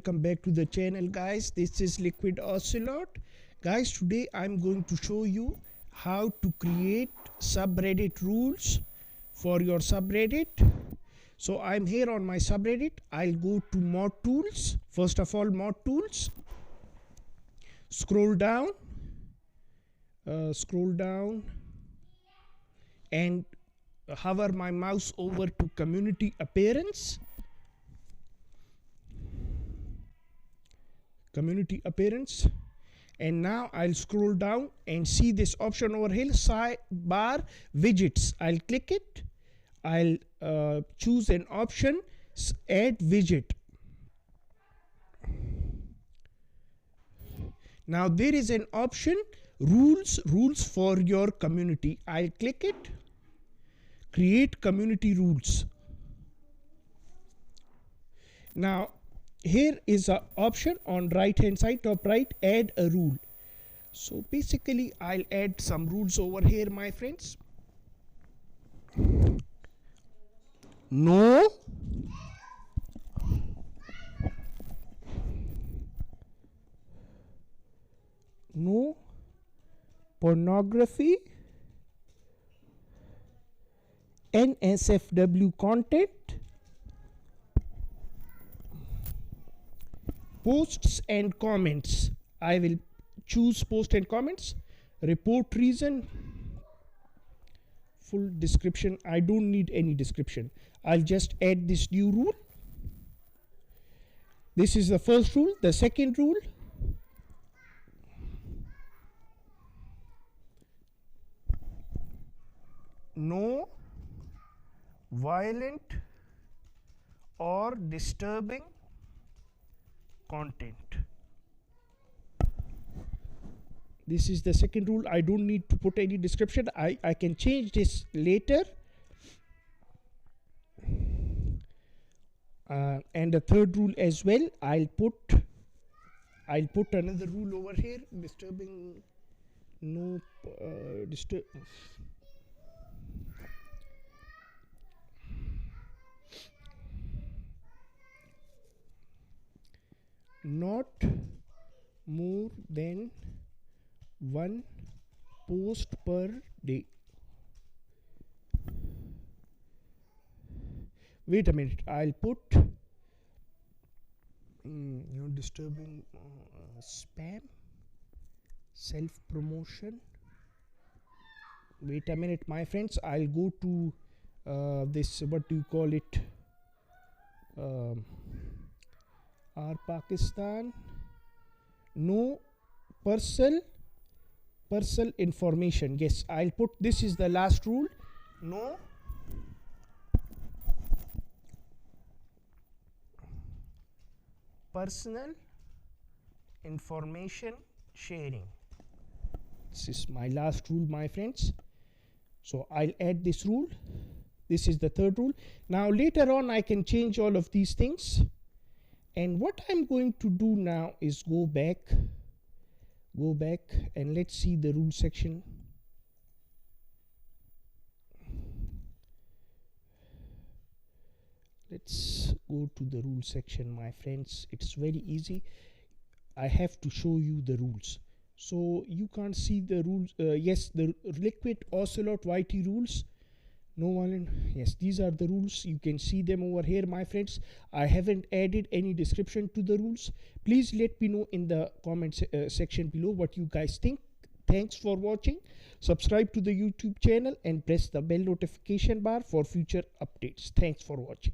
welcome back to the channel, guys. This is Liquid Ocelot. Guys, today I'm going to show you how to create subreddit rules for your subreddit. So I'm here on my subreddit. I'll go to mod tools. First of all, mod tools, scroll down and hover my mouse over to community appearance. And now I'll scroll down and see this option over here, sidebar widgets. I'll click it. I'll choose an option, add widget. Now there is an option, rules for your community. I'll click it, create community rules. Now here is an option on right hand side, top right, add a rule. So basically I'll add some rules over here, my friends. No pornography, NSFW content, posts and comments. I will choose post and comments. Report reason, full description. I don't need any description. I'll just add this new rule. This is the first rule. The second rule, no violent or disturbing content. This is the second rule. I don't need to put any description. I can change this later. And the third rule as well, I'll put another rule over here, disturbing, no disturb. Not more than one post per day. Wait a minute, I'll put disturbing spam, self promotion. Wait a minute, my friends, I'll go to this, what do you call it, our Pakistan. No personal information. Yes, I'll put, this is the last rule, no personal information sharing. This is my last rule, my friends. So I'll add this rule. This is the third rule. Now later on I can change all of these things. And what I'm going to do now is go back and let's see the rule section. Let's go to the rule section, my friends. It's very easy. I have to show you the rules. So you can't see the rules. Yes, the Liquid Ocelot YT rules. No violent. Yes, these are the rules. You can see them over here, my friends. I haven't added any description to the rules. Please let me know in the comment section below what you guys think. Thanks for watching. Subscribe to the YouTube channel and press the bell notification bar for future updates. Thanks for watching.